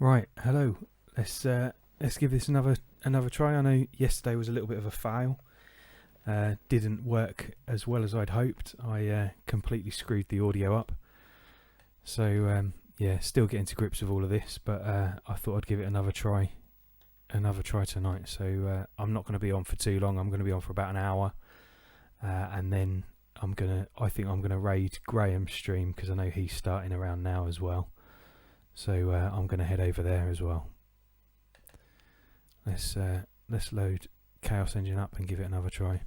Right, hello. Let's give this another try. I know yesterday was a little bit of a fail. Didn't work as well as I'd hoped. I completely screwed the audio up. So yeah, still getting to grips with all of this, but I thought I'd give it another try tonight. So I'm not going to be on for too long. I'm going to be on for about an hour, and then I think I'm gonna raid Graham's stream because I know he's starting around now as well. So I'm going to head over there as well. Let's load Chaos Engine up and give it another try.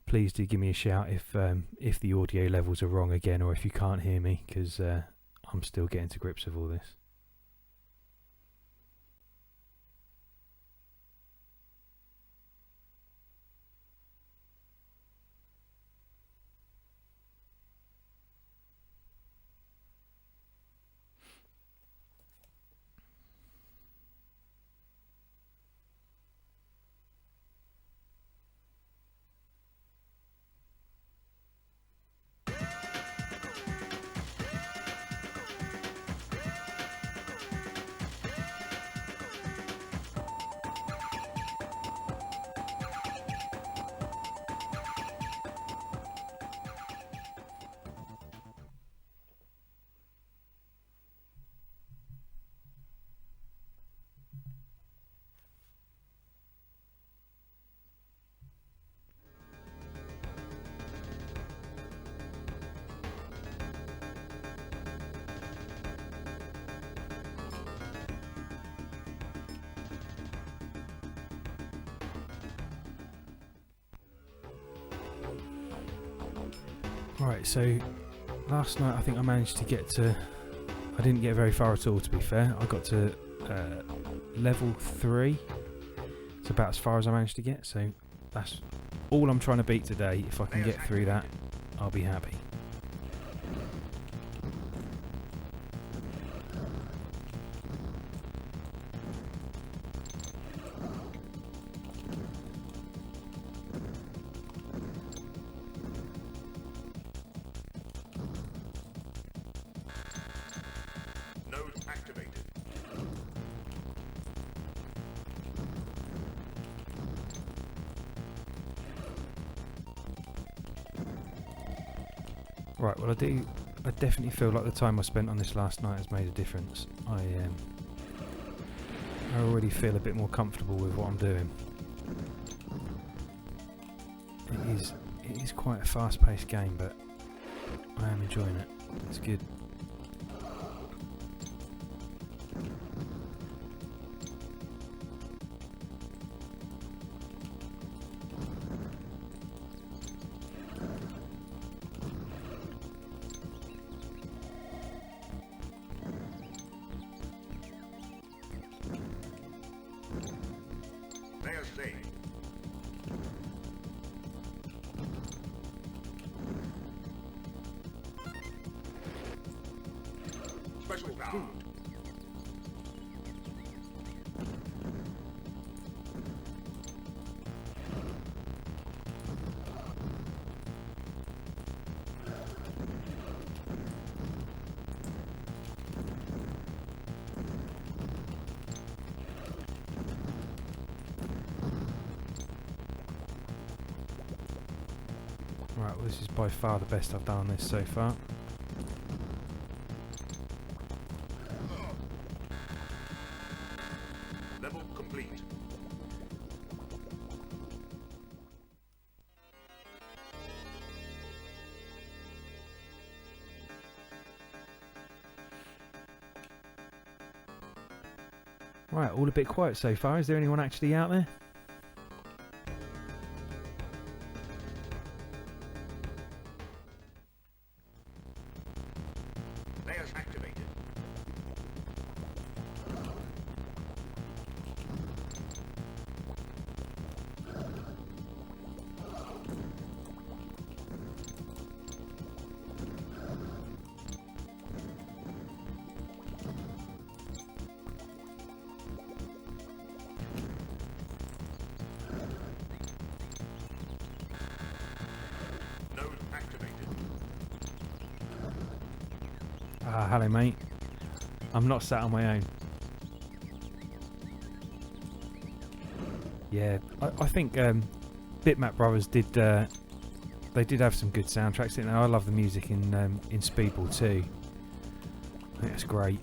Please do give me a shout if the audio levels are wrong again, or if you can't hear me, because I'm still getting to grips with all this. Right, so last night I think I managed to get to... I didn't get very far at all, to be fair. I got to level 3. It's about as far as I managed to get, so that's all I'm trying to beat today. If I can get through that, I'll be happy. Right, well I definitely feel like the time I spent on this last night has made a difference. I already feel a bit more comfortable with what I'm doing. It is quite a fast-paced game, but I am enjoying it. It's good. Special round. Right, well this is by far the best I've done on this so far. Level complete. Right, all a bit quiet so far. Is there anyone actually out there? Layers activated. Ah, hello mate. I'm not sat on my own. Yeah, I think Bitmap Brothers did. They did have some good soundtracks in there. I love the music in Speedball too. I think that's great.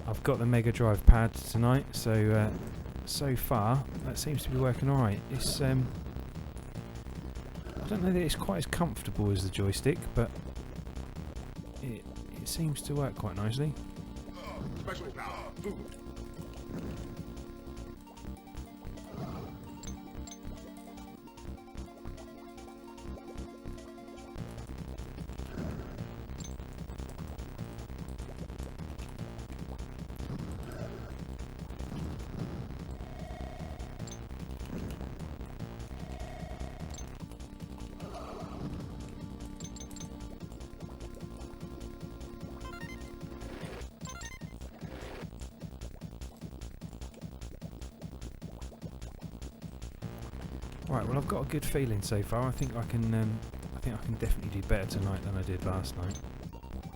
I've got the Mega Drive pad tonight, so so far that seems to be working alright. It's I don't know that it's quite as comfortable as the joystick, but it seems to work quite nicely. Special power. Food. Right, well I've got a good feeling so far. I think I can definitely do better tonight than I did last night,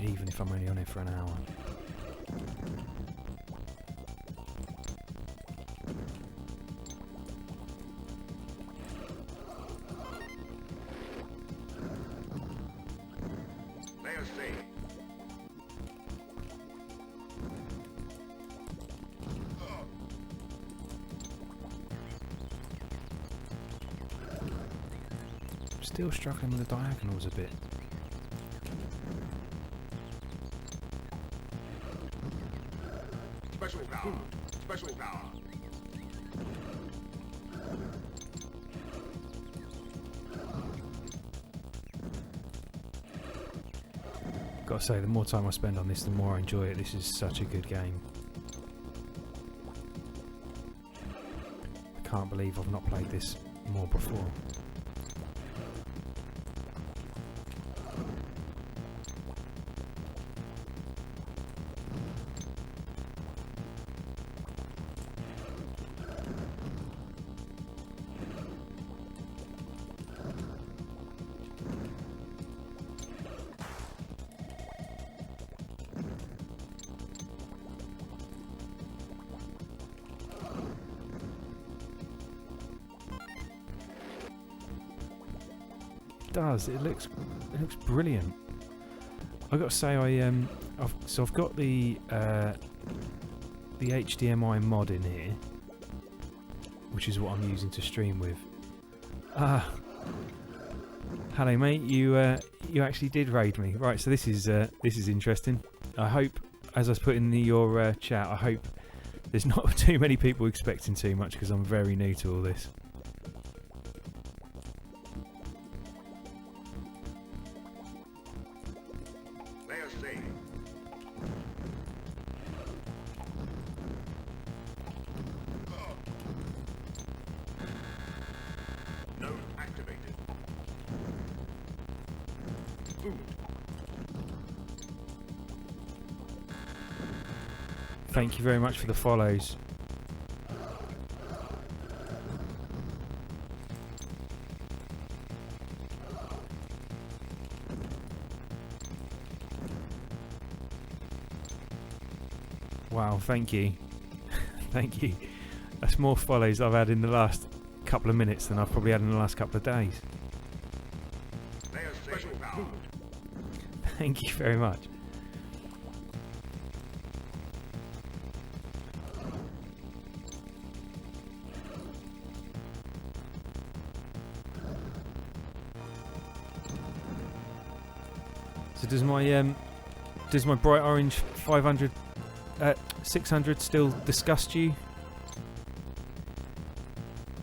even if I'm only on it for an hour. Layer C. Still struggling with the diagonals a bit. Special power. Special power. Gotta say, the more time I spend on this, the more I enjoy it. This is such a good game. I can't believe I've not played this more before. Does it looks brilliant. I've got to say I've got the HDMI mod in here, which is what I'm using to stream with. Hello mate, you actually did raid me. Right, so this is interesting. I hope, as I put in your chat, I hope there's not too many people expecting too much, because I'm very new to all this. Node activated. Food. Thank you very much for the follows. Wow, thank you. Thank you. That's more follows I've had in the last couple of minutes than I've probably had in the last couple of days. Special power. Thank you very much. So does my bright orange 500 600 still disgust you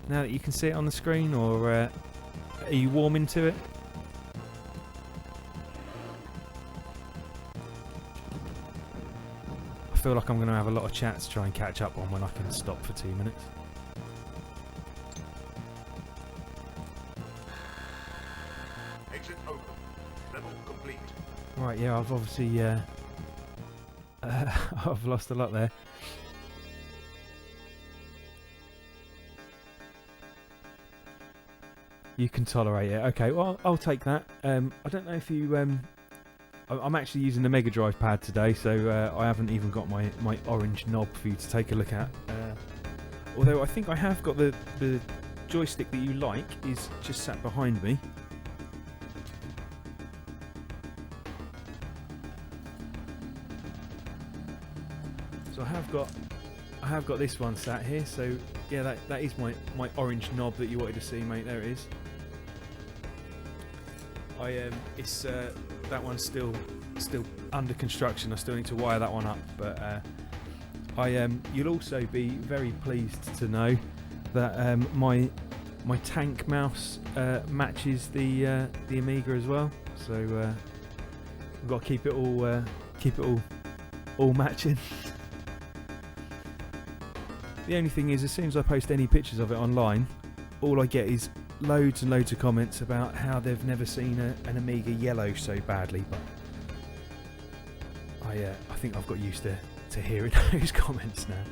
now that you can see it on the screen, or are you warming to it? I feel like I'm going to have a lot of chat to try and catch up on when I can stop for 2 minutes. Exit open. Level complete. Right, yeah, I've obviously I've lost a lot there. You can tolerate it. Okay, well, I'll take that. I don't know if you... I'm actually using the Mega Drive pad today, so I haven't even got my orange knob for you to take a look at. Although I think I have got the joystick that you like is just sat behind me. So I have got this one sat here. So yeah, that is my orange knob that you wanted to see, mate. There it is. It's that one's still under construction. I still need to wire that one up, but you'll also be very pleased to know that my tank mouse matches the Amiga as well. So we've got to keep it all matching. The only thing is, as soon as I post any pictures of it online, all I get is loads and loads of comments about how they've never seen an Amiga yellow so badly. But I think I've got used to hearing those comments now.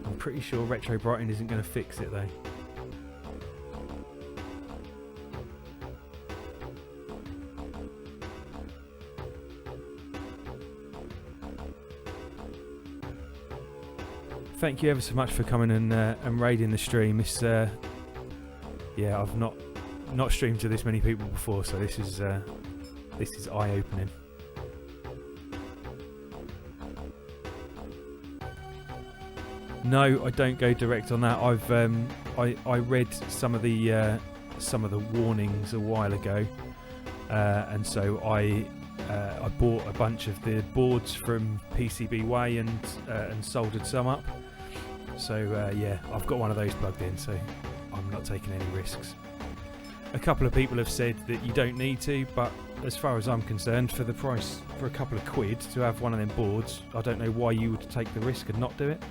I'm pretty sure Retro Brighton isn't going to fix it though. Thank you ever so much for coming and raiding the stream. It's yeah, I've not streamed to this many people before, so this is eye-opening. No, I don't go direct on that. I read some of the warnings a while ago, and so I bought a bunch of the boards from PCBWay and soldered some up. So yeah, I've got one of those plugged in, so I'm not taking any risks. A couple of people have said that you don't need to, but as far as I'm concerned, for the price, for a couple of quid to have one of them boards, I don't know why you would take the risk and not do it.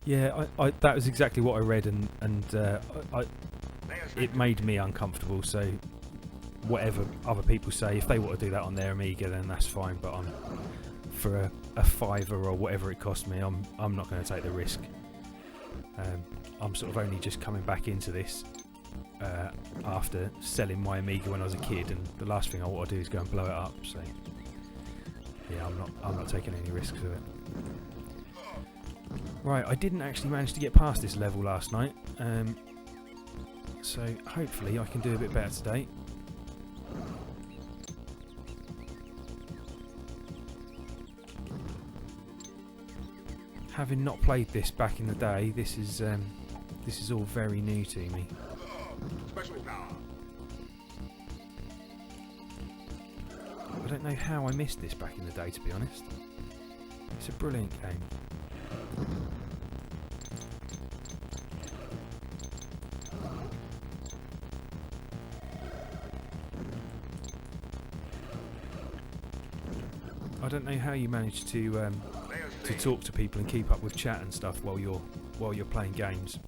Yeah, that was exactly what I read, and it made me uncomfortable. So whatever other people say, if they want to do that on their Amiga, then that's fine. But for a fiver or whatever it cost me, I'm not going to take the risk. I'm sort of only just coming back into this after selling my Amiga when I was a kid, and the last thing I want to do is go and blow it up. So yeah, I'm not taking any risks with it. Right, I didn't actually manage to get past this level last night, so hopefully I can do a bit better today. Having not played this back in the day, this is all very new to me. Special power. I don't know how I missed this back in the day, to be honest. It's a brilliant game. I don't know how you manage to talk to people and keep up with chat and stuff while you're playing games.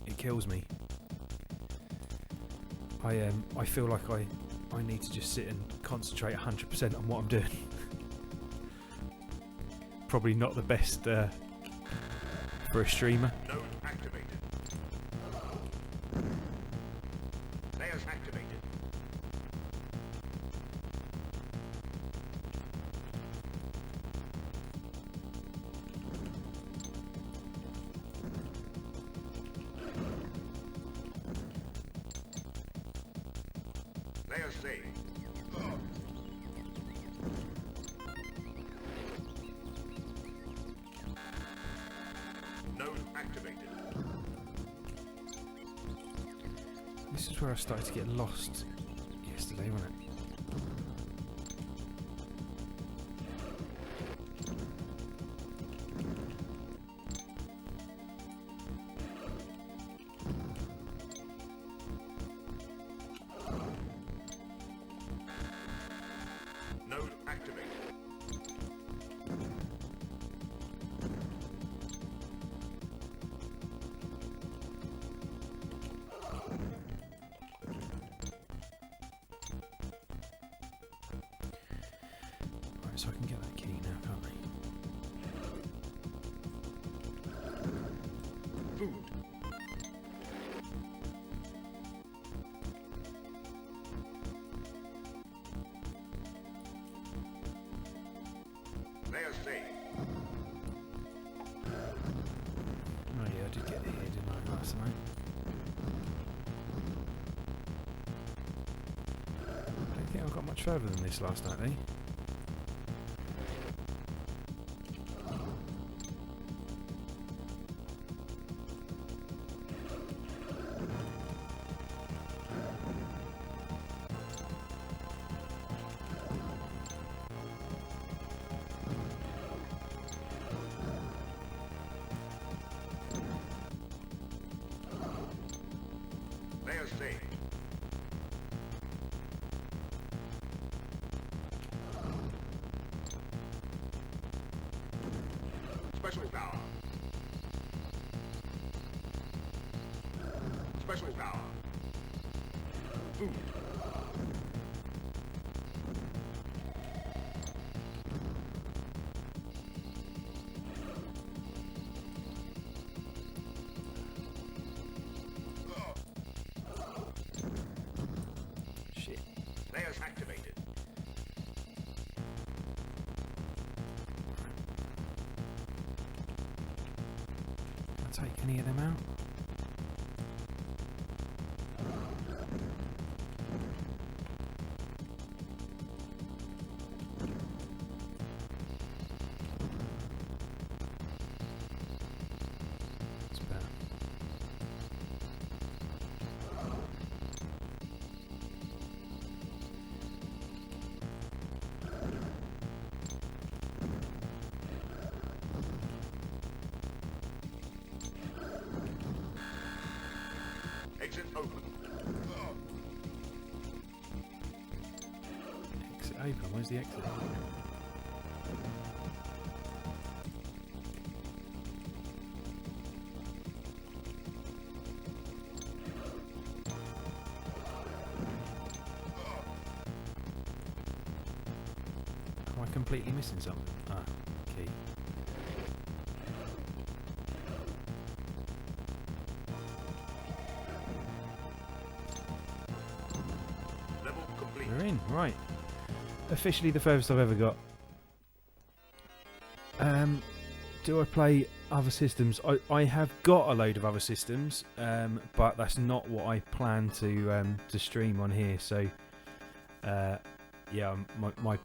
It kills me. I feel like I need to just sit and concentrate 100% on what I'm doing. Probably not the best for a streamer. Node activated. Layers activated. Layers saved. Node activated. This is where I started to get lost yesterday, wasn't it? Node activated. So I can get that key now, can't I? Food. Layers saved. Oh yeah, I did get here, didn't I, last night? I don't think I got much further than this last night, eh? Layers saved. Special power. Special power. Food. Shit. Layers activated. Can I take any of them out? That's better. Exit open. Exit open. Where's the exit? Am I completely missing something? Ah, key. Level complete. We're in, right. Officially the furthest I've ever got. Do I play other systems? I have got a load of other systems, but that's not what I plan to stream on here. So, yeah, my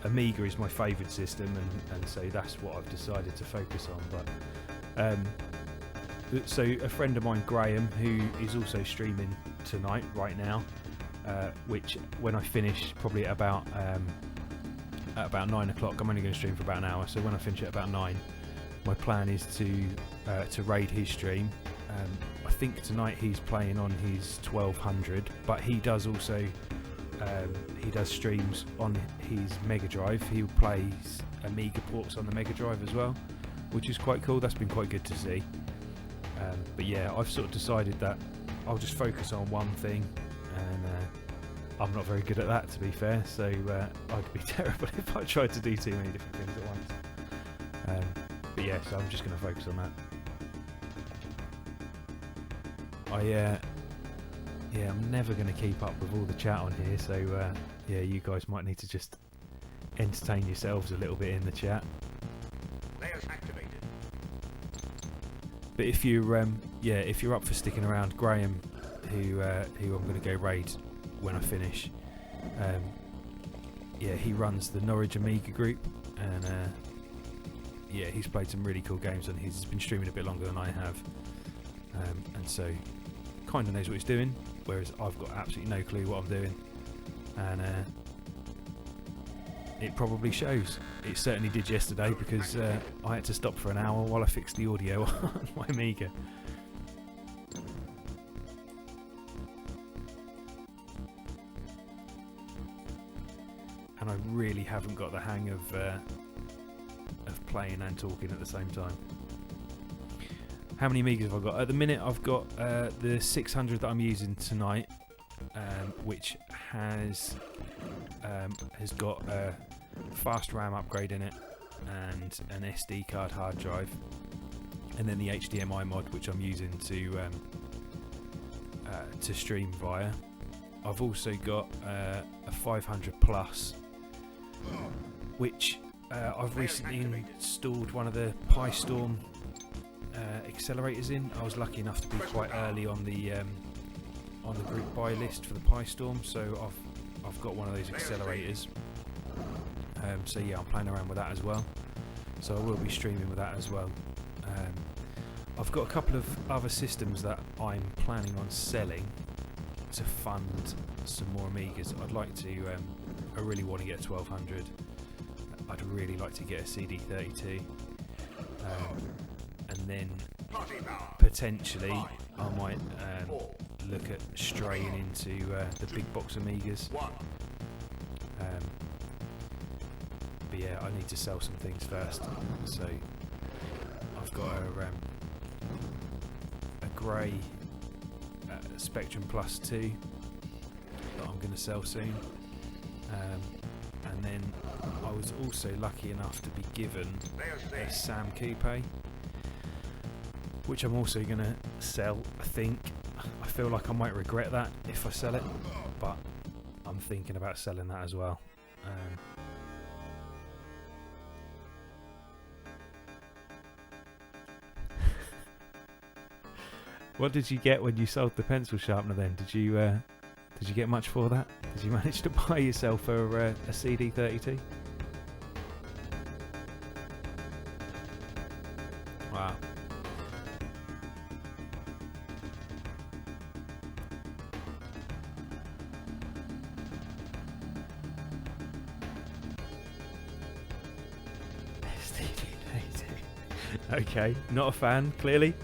Amiga is my favourite system, and so that's what I've decided to focus on. But so a friend of mine, Graham, who is also streaming tonight, right now, which when I finish, probably at about 9 o'clock, I'm only going to stream for about an hour. So when I finish at about 9, my plan is to raid his stream. I think tonight he's playing on his 1200, but he does also he does streams on his Mega Drive. He'll play Amiga ports on the Mega Drive as well, which is quite cool. That's been quite good to see. But yeah, I've sort of decided that I'll just focus on one thing, and I'm not very good at that, to be fair, so I'd be terrible if I tried to do too many different things at once. But yeah, so I'm just going to focus on that. Yeah, I'm never going to keep up with all the chat on here, so yeah, you guys might need to just entertain yourselves a little bit in the chat. Layers activated. But if you're up for sticking around, Graham, who I'm going to go raid when I finish, yeah, he runs the Norwich Amiga group, and yeah, he's played some really cool games on his. He's been streaming a bit longer than I have, and so kind of knows what he's doing, whereas I've got absolutely no clue what I'm doing, and it probably shows. It certainly did yesterday, because I had to stop for an hour while I fixed the audio on my Amiga. And I really haven't got the hang of playing and talking at the same time. How many Amigas have I got? At the minute I've got the 600 that I'm using tonight, which has got fast RAM upgrade in it, and an SD card hard drive, and then the HDMI mod which I'm using to stream via. I've also got a 500 plus, which I've recently installed one of the PyStorm accelerators in. I was lucky enough to be quite early on the group buy list for the PyStorm, so I've got one of those accelerators. So yeah, I'm playing around with that as well. So I will be streaming with that as well. I've got a couple of other systems that I'm planning on selling to fund some more Amigas. I'd like to. I really want to get a 1200. I'd really like to get a CD32, and then potentially I might look at straying into the big box Amigas. But yeah, I need to sell some things first. So I've got a grey Spectrum Plus 2 that I'm going to sell soon. And then I was also lucky enough to be given a Sam Coupe, which I'm also going to sell, I think. I feel like I might regret that if I sell it, but I'm thinking about selling that as well. What did you get when you sold the pencil sharpener then? Did you get much for that? Did you manage to buy yourself a CD32? Wow. CD32. Okay, not a fan, clearly.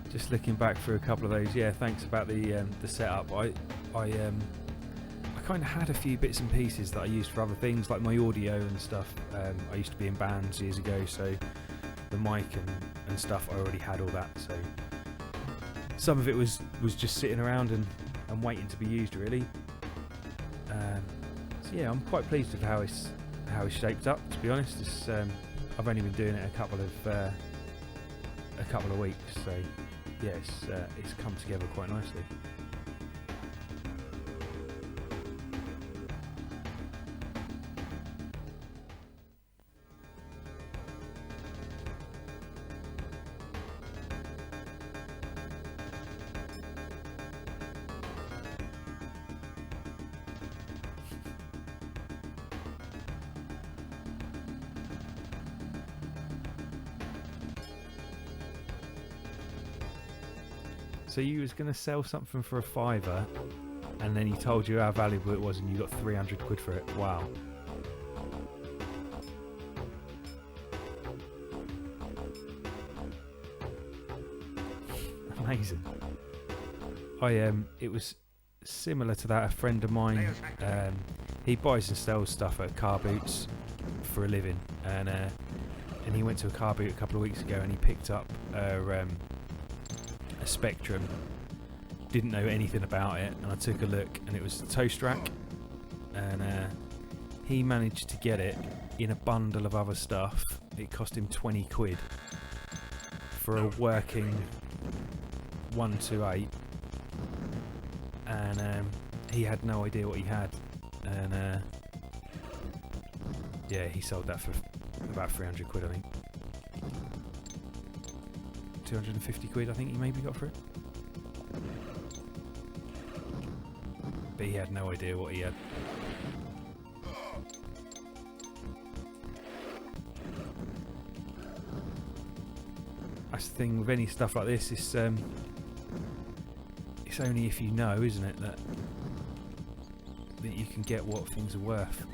Just looking back through a couple of those, yeah. Thanks about the setup. I kind of had a few bits and pieces that I used for other things, like my audio and stuff. I used to be in bands years ago, so the mic and stuff, I already had all that. So some of it was just sitting around and waiting to be used, really. So yeah, I'm quite pleased with how it's shaped up. To be honest, I've only been doing it a couple of weeks, so. Yeah, it's come together quite nicely. So you was going to sell something for a £5, and then he told you how valuable it was, and you got 300 quid for it. Wow. Amazing. It was similar to that. A friend of mine, he buys and sells stuff at car boots for a living, and he went to a car boot a couple of weeks ago, and he picked up a Spectrum. Didn't know anything about it, and I took a look, and it was a toast rack, and he managed to get it in a bundle of other stuff. It cost him 20 quid for a working 128, and he had no idea what he had, and yeah, he sold that for about 300 quid, I think. 250 quid, I think he maybe got for it. But he had no idea what he had. That's the thing with any stuff like this, it's only if you know, isn't it, that you can get what things are worth.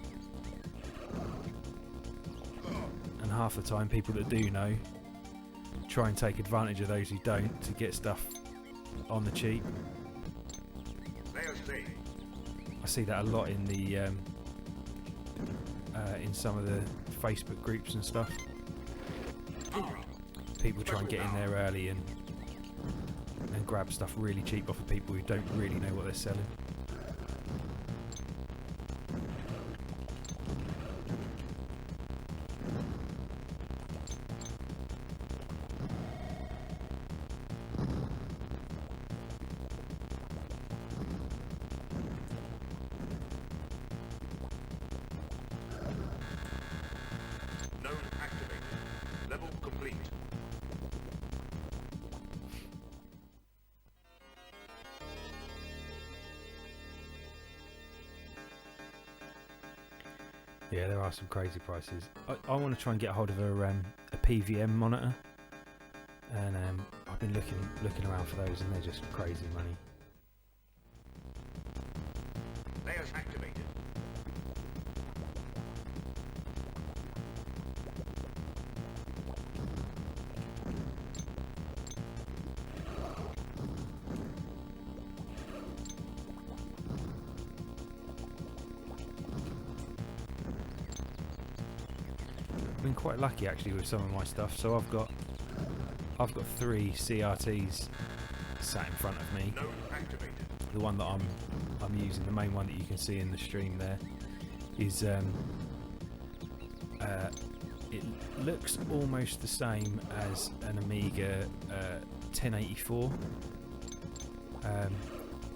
And half the time people that do know try and take advantage of those who don't to get stuff on the cheap. I see that a lot in the in some of the Facebook groups and stuff. People try and get in there early and grab stuff really cheap off of people who don't really know what they're selling. Node activated. Level complete. Yeah, there are some crazy prices. I want to try and get a hold of a PVM monitor, and I've been looking around for those, and they're just crazy money. Layers activated. I've been quite lucky actually with some of my stuff. So I've got 3 CRTs sat in front of me. Node activated. The one that I'm using, the main one that you can see in the stream there, is it looks almost the same as an Amiga 1084,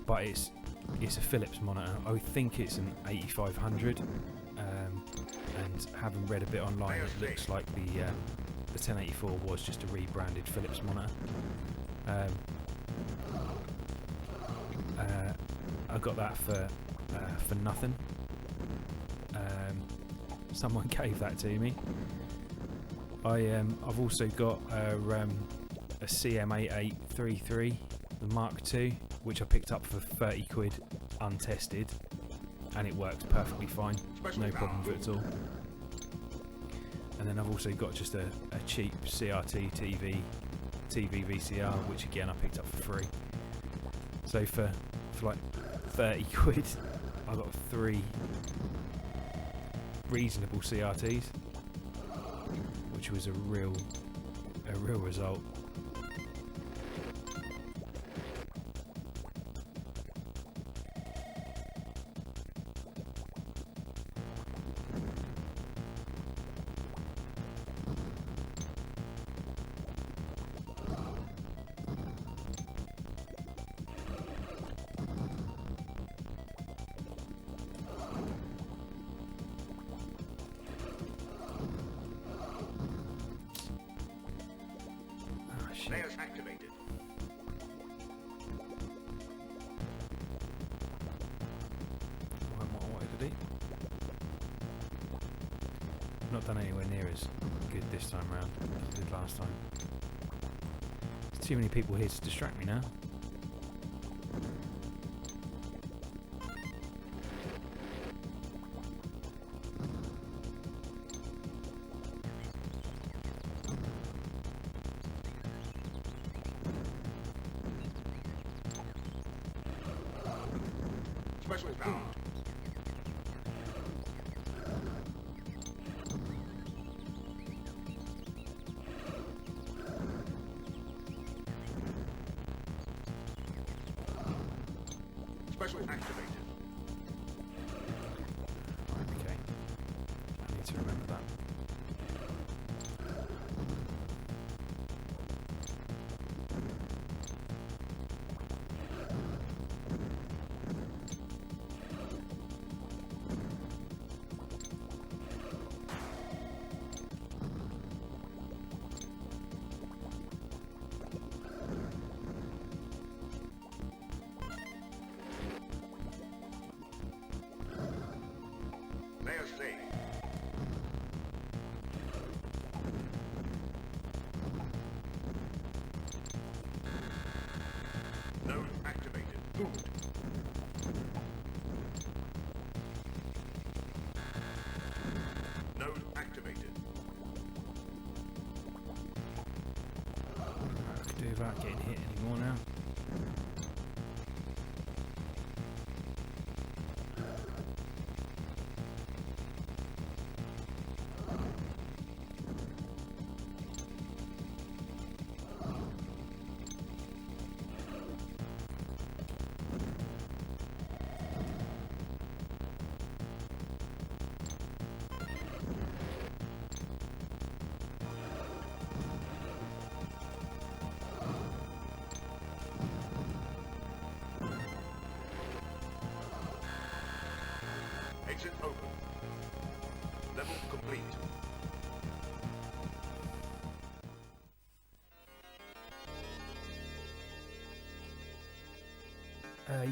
but it's a Philips monitor. I think it's an 8500, and having read a bit online, it looks like the 1084 was just a rebranded Philips monitor. I got that for nothing. Someone gave that to me. I've also got a CM8833, the Mark II, which I picked up for 30 quid untested, and it works perfectly fine, no problem with it at all. And then I've also got just a cheap CRT TV VCR, which again I picked up for free. So for like 30 quid, I got 3 reasonable CRTs, which was a real result. Layers activated. What did I do? Not done anywhere near as good this time round as I did last time. There's too many people here to distract me now. Special power. Special activated. Okay. I need to remember that. Layers saved. Node activated. Moved. Node activated. I could do without getting hit anymore now.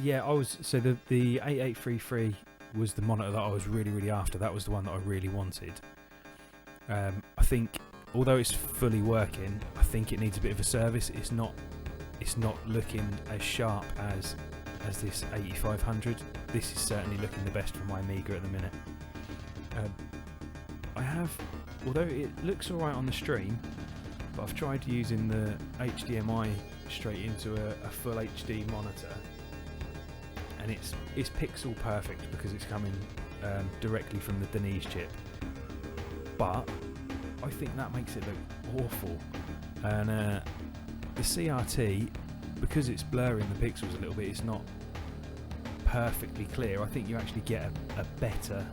Yeah, I was. So the 8833 was the monitor that I was really after. That was the one that I really wanted. I think, although it's fully working, I think it needs a bit of a service. It's not looking as sharp as this 8500. This is certainly looking the best for my Amiga at the minute. I have, although it looks alright on the stream, but I've tried using the HDMI straight into a full HD monitor, and it's pixel perfect because it's coming directly from the Denise chip. But I think that makes it look awful, and the CRT, because it's blurring the pixels a little bit, it's not perfectly clear. I think you actually get a better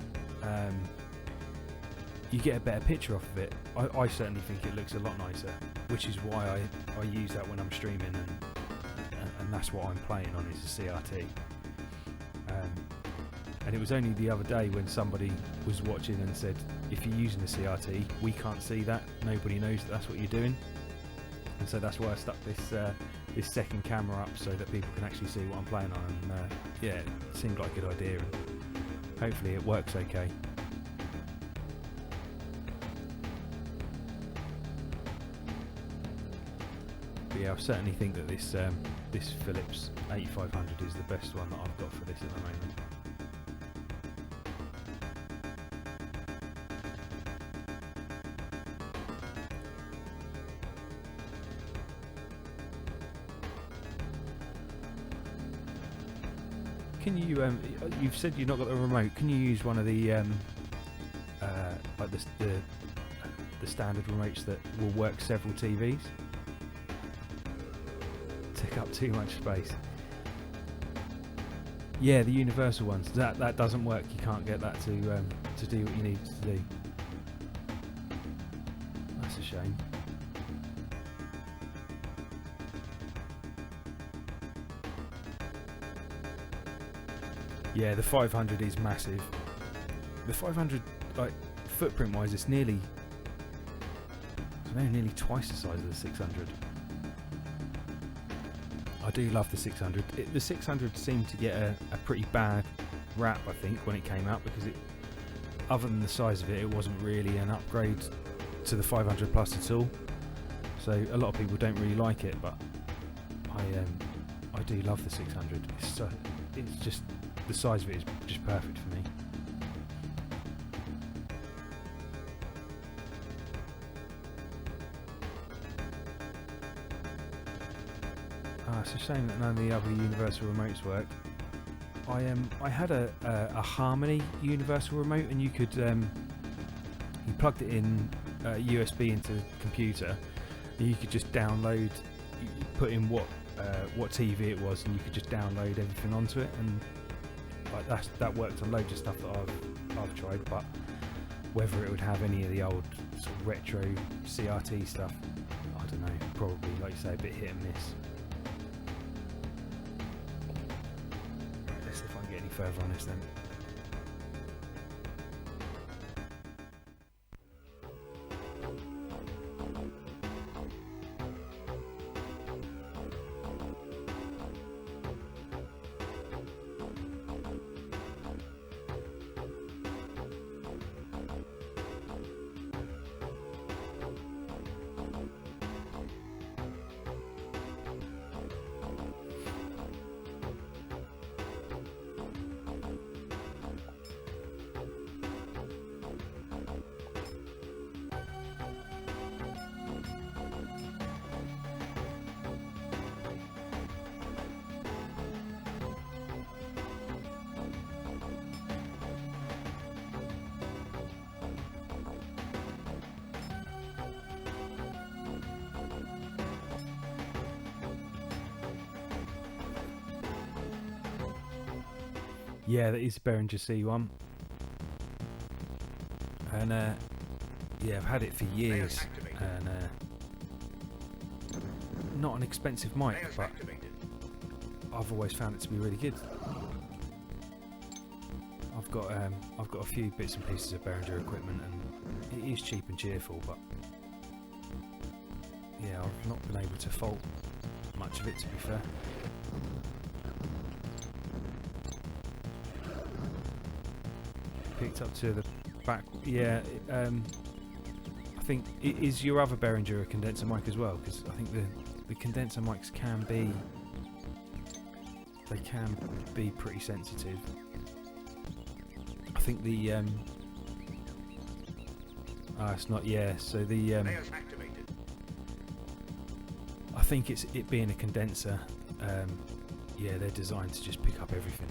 picture off of it. I certainly think it looks a lot nicer, which is why I use that when I'm streaming, and that's what I'm playing on, is a CRT. And it was only the other day when somebody was watching and said, if you're using a CRT, we can't see that, nobody knows that's what you're doing. And so that's why I stuck this second camera up, so that people can actually see what I'm playing on. And yeah, it seemed like a good idea, and hopefully it works okay. But yeah, I certainly think that this Philips 8500 is the best one that I've got for this at the moment. Can you? You've said you've not got the remote. Can you use one of the like the standard remotes that will work several TVs? Take up too much space. Yeah, the universal ones. That doesn't work. You can't get that to do what you need it to do. That's a shame. Yeah, the 500 is massive. The 500, like, footprint-wise, it's nearly twice the size of the 600. I do love the 600. The 600 seemed to get a pretty bad rap, I think, when it came out, because other than the size of it, it wasn't really an upgrade to the 500 Plus at all. So a lot of people don't really like it, but I do love the 600. It's just, the size of it is just perfect for me. It's a shame that none of the other universal remotes work. I had a Harmony universal remote, and you could you plugged it in USB into the computer, and you could just download. You put in what TV it was, and you could just download everything onto it, and like that worked on loads of stuff that I've tried. But whether it would have any of the old sort of retro CRT stuff, I don't know. Probably, like you say, a bit hit and miss. Let's see if I can get any further on this then. Yeah, that is Behringer C1, and yeah, I've had it for years, and not an expensive mic, but I've always found it to be really good. I've got a few bits and pieces of Behringer equipment, and it is cheap and cheerful, but yeah, I've not been able to fault much of it, to be fair. picked up to the back. Yeah, I think is your other Behringer a condenser mic as well? Because I think the condenser mics can be pretty sensitive. I think the it's not. Yeah, so the Layers activated. I think it being a condenser. Yeah, they're designed to just pick up everything.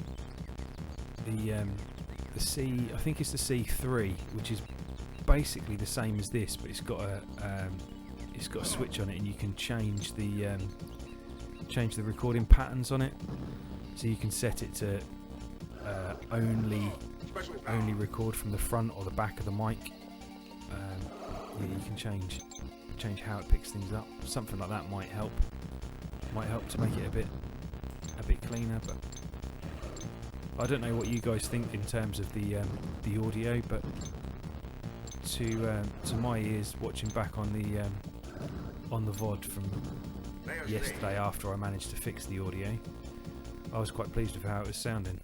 The C, I think it's the C3, which is basically the same as this, but it's got a switch on it, and you can change the recording patterns on it. So you can set it to only record from the front or the back of the mic. Yeah, you can change how it picks things up. Something like that might help to make it a bit cleaner. But I don't know what you guys think in terms of the audio, but to my ears, watching back on the VOD from yesterday after I managed to fix the audio, I was quite pleased with how it was sounding.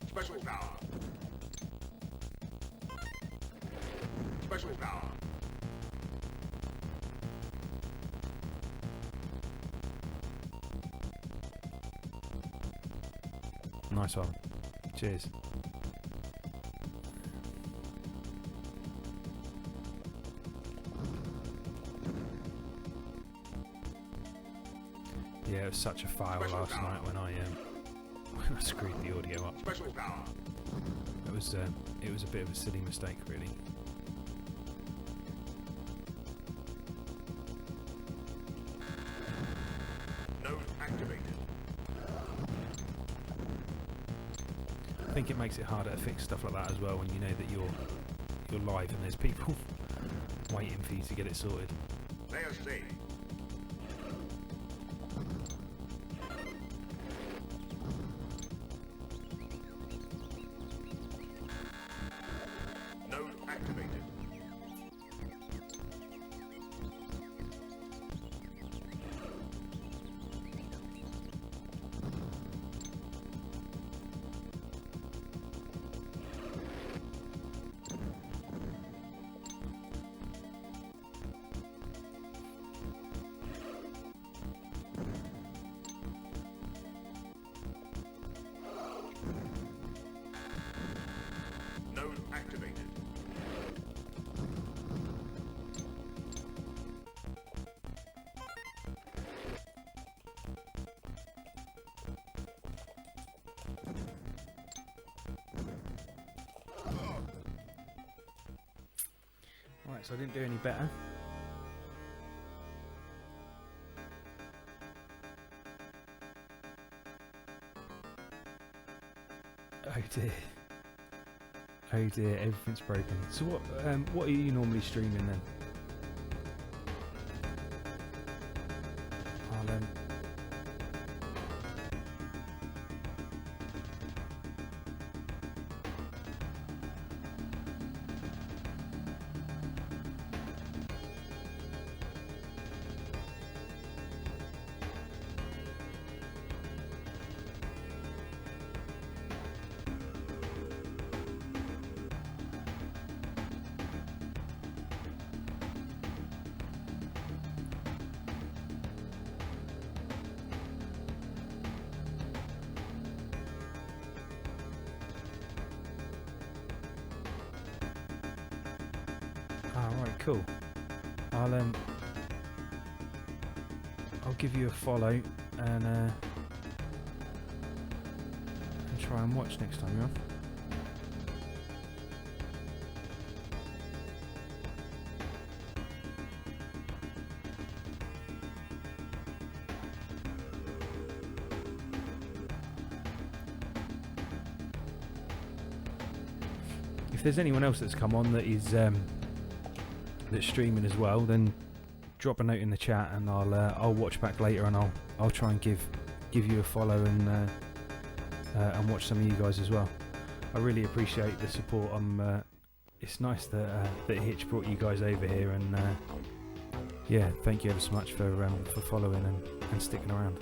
Special power. Special power. Nice one. Cheers. Yeah, it was such a fail last night when I screwed the audio up. Special power. It was a bit of a silly mistake, really. Node activated. I think it makes it harder to fix stuff like that as well when you know that you're live and there's people waiting for you to get it sorted. Layer C. Node activated. Node activated. Right, so I didn't do any better. Oh dear. Oh dear, everything's broken. So what are you normally streaming then? I'll Alright, cool. I'll give you a follow and try and watch next time you're on. If there's anyone else that's come on that is that's streaming as well, then drop a note in the chat and I'll watch back later and I'll try and give you a follow and watch some of you guys as well. I really appreciate the support. It's nice that Hitch brought you guys over here, and yeah, thank you ever so much for following and sticking around.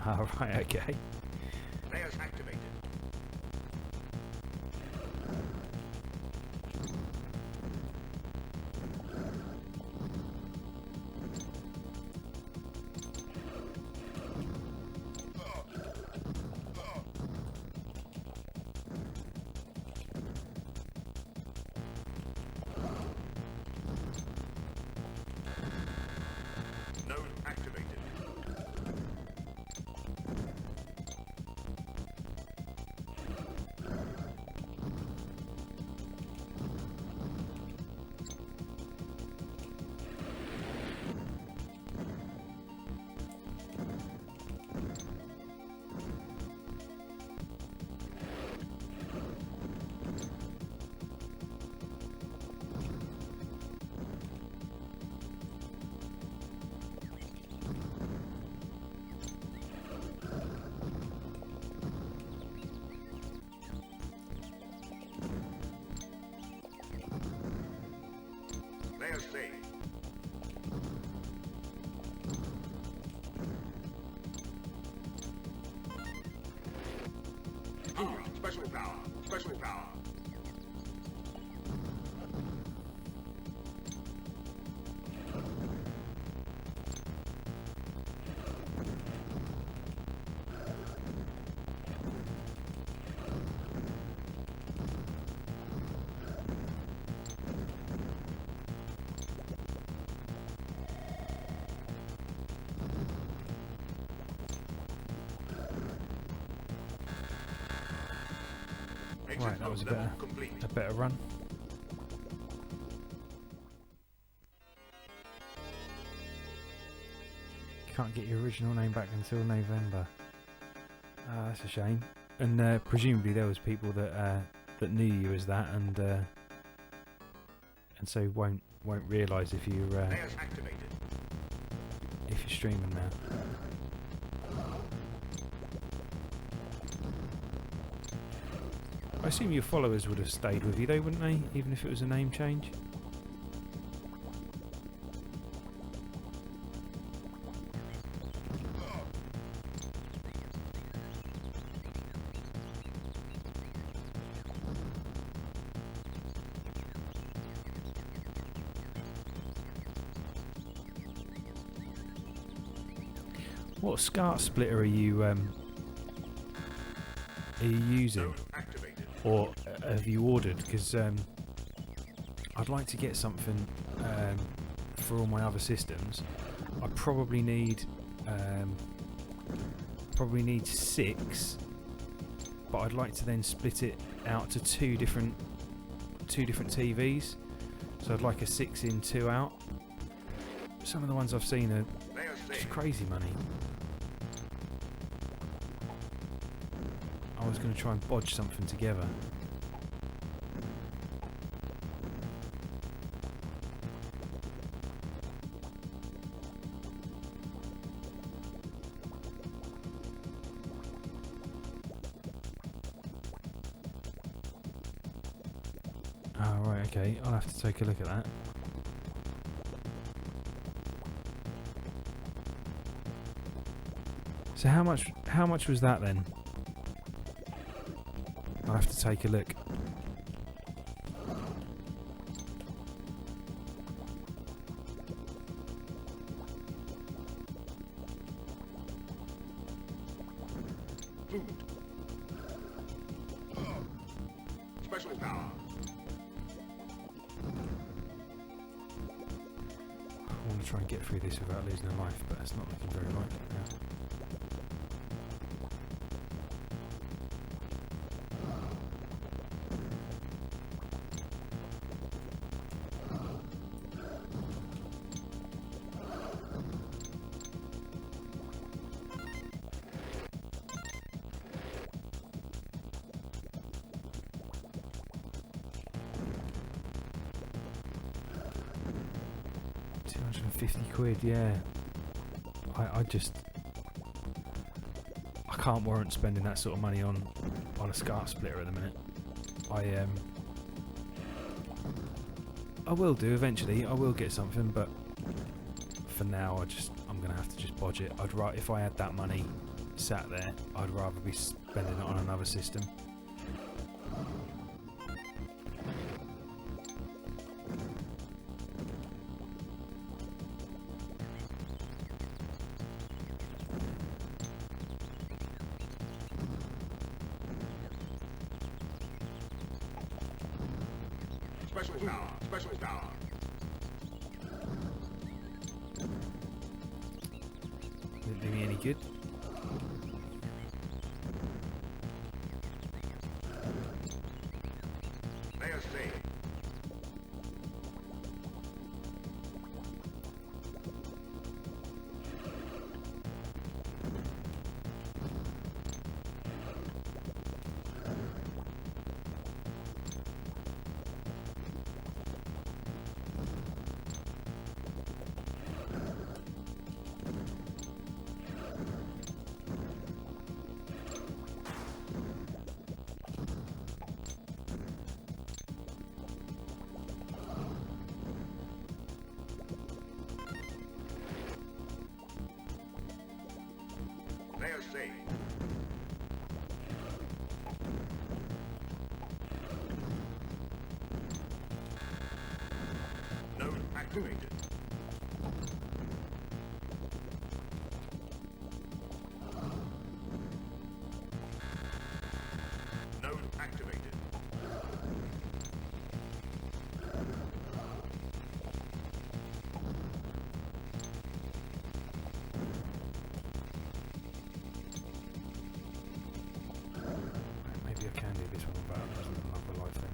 Ah, right, okay. Layers activated. Node activated. Layers saved. Special power. Special power. Right, that was Level complete. a better run. Can't get your original name back until November. Ah, that's a shame. And presumably there was people that that knew you as that, and so won't realise if you Layers activated. if you're streaming now. I assume your followers would have stayed with you though, wouldn't they? Even if it was a name change? What SCART splitter are you using? Node activated. Or have you ordered? Because I'd like to get something for all my other systems. I probably need 6, but I'd like to then split it out to two different TVs. So I'd like a 6 in, 2 out. Some of the ones I've seen are Layers just saved. crazy money. I was going to try and bodge something together. Oh, right, okay. I'll have to take a look at that. So how much was that then? I'll have to take a look. Food. Special power. I want to try and get through this without losing a life, but it's not looking very likely now. £250, yeah. I can't warrant spending that sort of money on a SCART splitter at the minute. I will do eventually. I will get something, but for now I'm gonna have to just bodge it. If I had that money, sat there, I'd rather be spending it on another system. Special power. Special power. Didn't do me any good. Layer saved. Layer saved. Node activated. Node activated. Maybe I can do this one without losing another life then.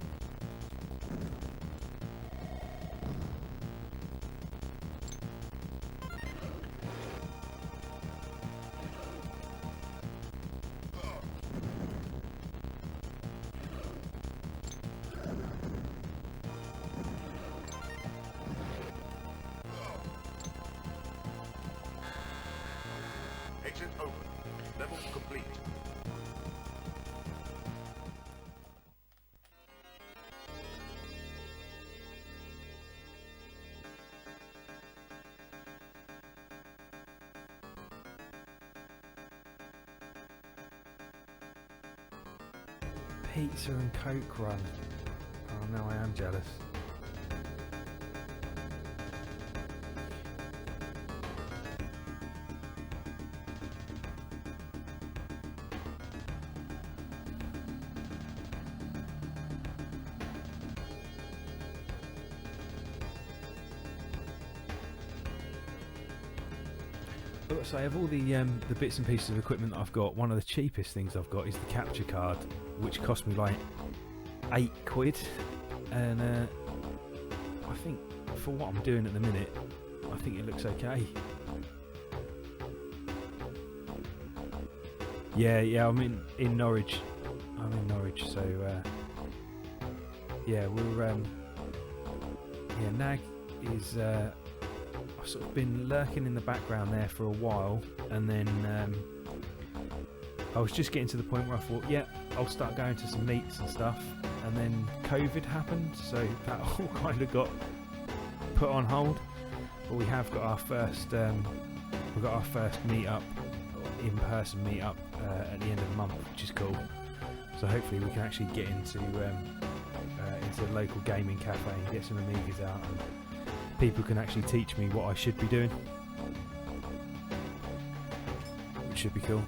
Exit open. Level complete. Pizza and Coke run. Oh no, I am jealous. So I have all the bits and pieces of equipment that I've got. One of the cheapest things I've got is the capture card, which cost me like £8, and I think for what I'm doing at the minute, I think it looks okay. Yeah, I'm in Norwich. So yeah, we're Nag is. I've sort of been lurking in the background there for a while, and then I was just getting to the point where I thought, yeah, I'll start going to some meets and stuff, and then COVID happened, so that all kind of got put on hold. But we have got our first meet-up, in-person meet-up at the end of the month, which is cool. So hopefully we can actually get into the local gaming cafe and get some Amigas out, and people can actually teach me what I should be doing, which should be cool.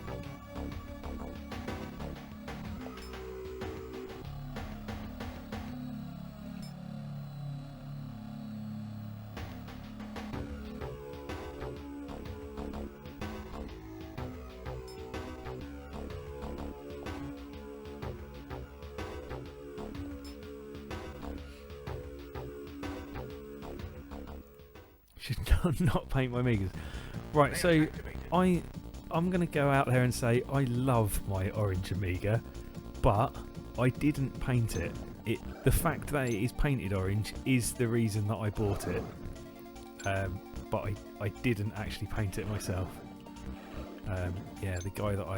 Should not paint my Amigas. Right, so I'm going to go out there and say I love my orange Amiga, but I didn't paint it. The fact that it is painted orange is the reason that I bought it, but I didn't actually paint it myself. Yeah, the guy that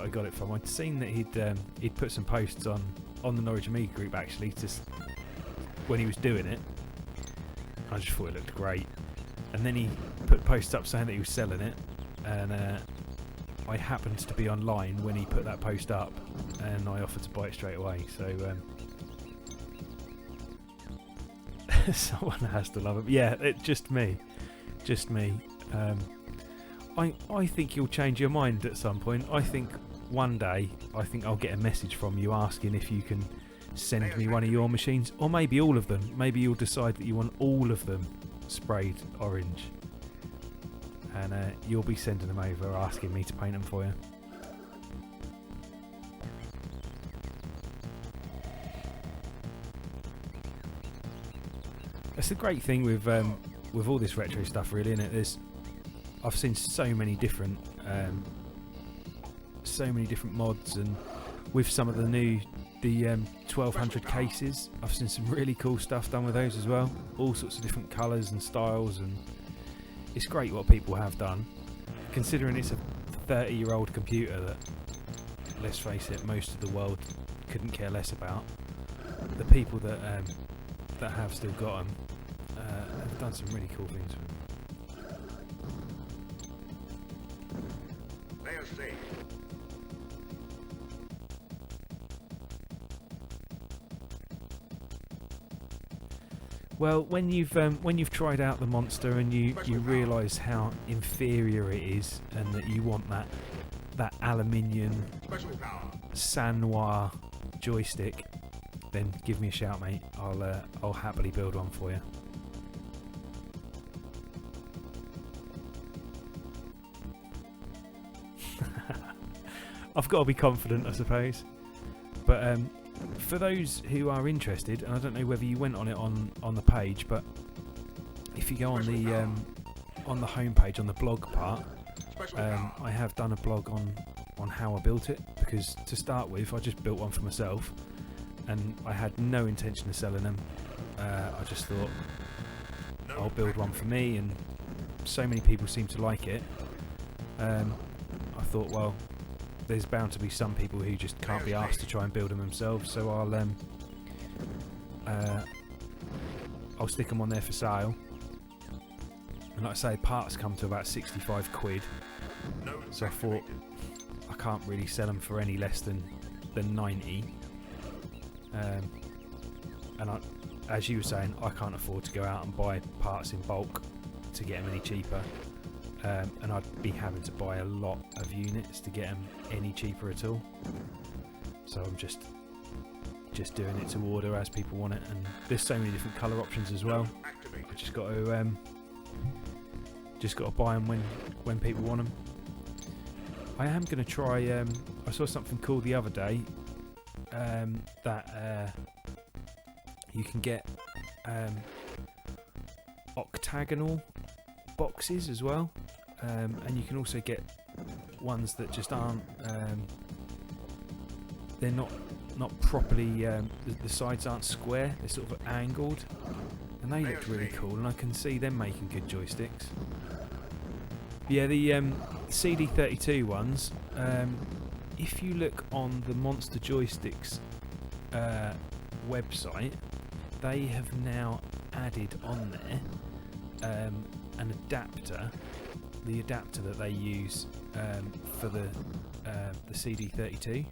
I got it from, I'd seen that he'd put some posts on the Norwich Amiga group actually, just when he was doing it. I just thought it looked great, and then he put posts up saying that he was selling it, and I happened to be online when he put that post up, and I offered to buy it straight away. So someone has to love it. Yeah, just me. I think you'll change your mind at some point. I think one day I'll get a message from you asking if you can send me one of your machines, or maybe all of them. Maybe you'll decide that you want all of them sprayed orange, and you'll be sending them over asking me to paint them for you. That's the great thing with all this retro stuff, really, isn't it? I've seen so many different mods, and with some of the 1200 cases, I've seen some really cool stuff done with those as well. All sorts of different colours and styles, and it's great what people have done, considering it's a 30-year-old computer that, let's face it, most of the world couldn't care less about. The people that have still got them have done some really cool things with them. They are safe. Well, when you've tried out the monster and you realise how inferior it is, and that you want that aluminium Special power. San Noir joystick, then give me a shout, mate. I'll happily build one for you. I've got to be confident, I suppose. But for those who are interested, and I don't know whether you went on it on the page, but if you go on the home page, on the blog part, I have done a blog on how I built it, because to start with, I just built one for myself, and I had no intention of selling them. I just thought I'll build one for me, and so many people seem to like it. I thought, well, there's bound to be some people who just can't be asked to try and build them themselves, so I'll stick them on there for sale. And like I say, parts come to about 65 quid, so I thought I can't really sell them for any less than 90. And as you were saying, I can't afford to go out and buy parts in bulk to get them any cheaper. And I'd be having to buy a lot of units to get them any cheaper at all. So I'm just doing it to order as people want it, and there's so many different colour options as well. I just got to buy them when people want them. I am going to try. I saw something cool the other day that you can get octagonal boxes as well, and you can also get ones that just aren't they're not properly the sides aren't square, they're sort of angled, and they looked really cool, and I can see them making good joysticks. Yeah, the CD32 ones, if you look on the Monster Joysticks website, they have now added on there an adapter, the adapter that they use for the CD32,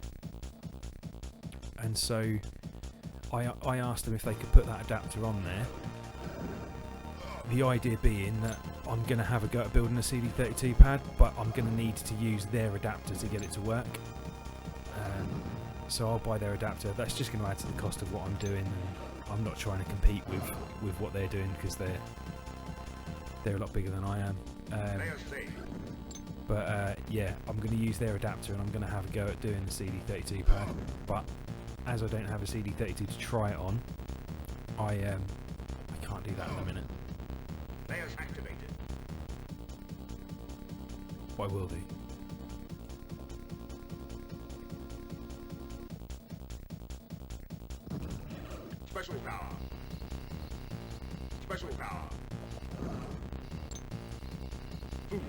and so I asked them if they could put that adapter on there. The idea being that I'm going to have a go at building a CD32 pad, but I'm going to need to use their adapter to get it to work. So I'll buy their adapter. That's just going to add to the cost of what I'm doing, and I'm not trying to compete with what they're doing, because they're a lot bigger than I am. But yeah, I'm going to use their adapter, and I'm going to have a go at doing the CD32 pad. But as I don't have a CD32 to try it on, I can't do that in a minute. Layers activated. But I will do. Special power. Special power. Food.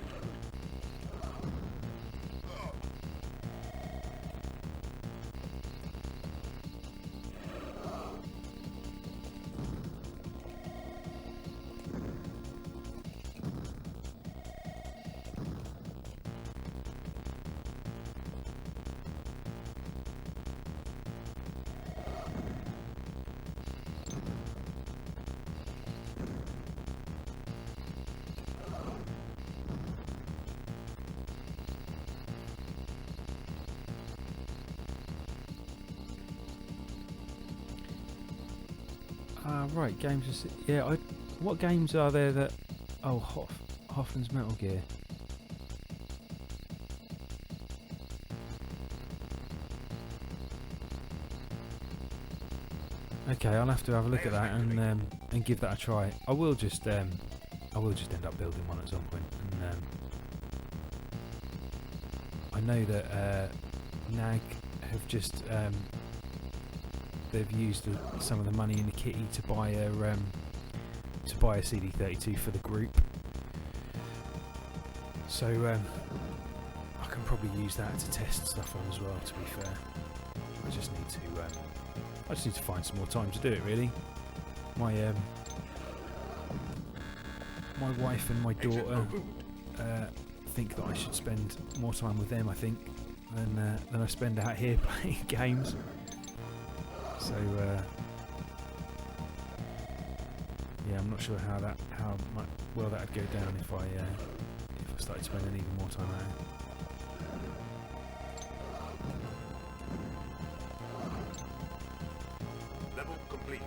Ah, right, games are... Yeah, what games are there that... Oh, Hoffman's Metal Gear. Okay, I'll have to have a look at that and give that a try. I will just end up building one at some point. And I know that NAG have just they've used some of the money in the kitty to buy a CD32 for the group. So I can probably use that to test stuff on as well. To be fair, I just need to find some more time to do it. Really, my wife and my daughter think that I should spend more time with them. I think than I spend out here playing games. So yeah, I'm not sure how well that would go down if I started spending even more time out here. Level complete.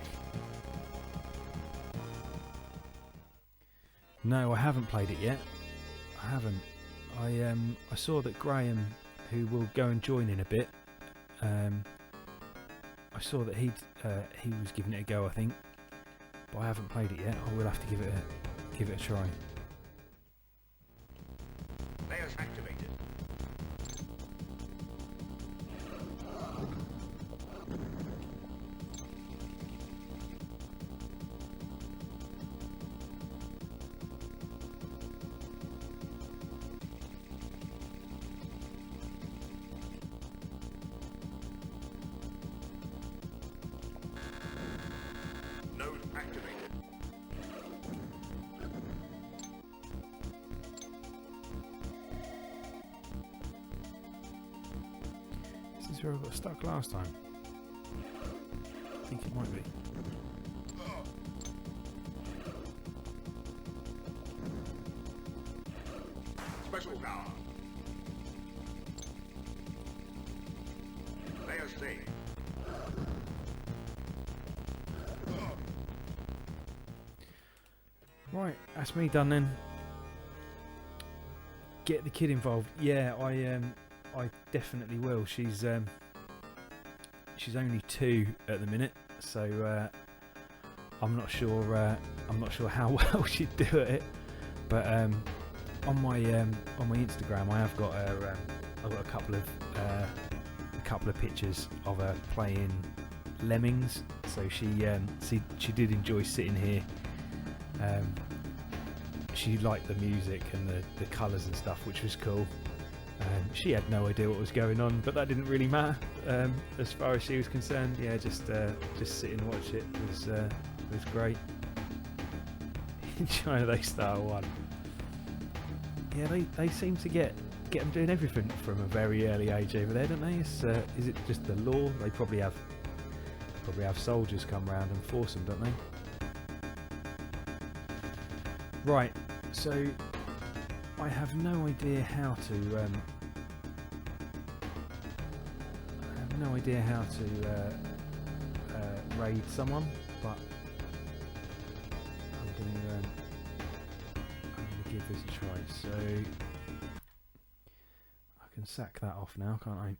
No, I haven't played it yet. I haven't. I saw that Graham, who will go and join in a bit, I saw that he was giving it a go, I think, but I haven't played it yet. I will have to give it a try. Layers activated. Node activated. This is where I got stuck last time. I think it might be. Special power. Layers saved. Right, that's me done then. Get the kid involved. Yeah, I definitely will. She's only 2 at the minute, so I'm not sure how well she'd do at it. But on my Instagram, I have got her. I've got a couple of pictures of her playing Lemmings. So she did enjoy sitting here. She liked the music and the colours and stuff, which was cool. She had no idea what was going on, but that didn't really matter as far as she was concerned. Yeah, just sit and watch it was great. In China, they start one. Yeah, they seem to get them doing everything from a very early age over there, don't they? Is it just the law? They probably have soldiers come round and force them, don't they? Right, so I have no idea how to raid someone, but I'm gonna give this a try. So I can sack that off now, can't I?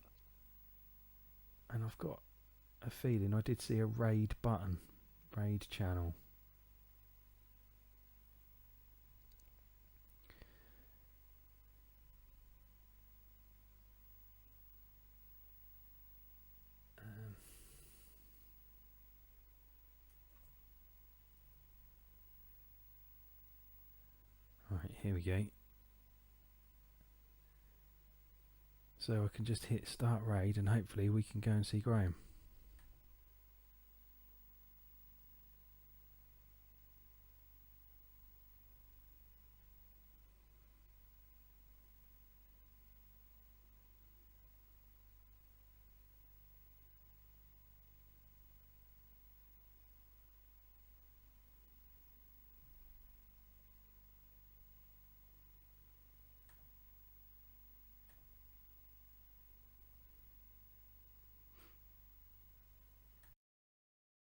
And I've got a feeling I did see a raid button, raid channel. Right, here we go. So I can just hit start raid and hopefully we can go and see Graham.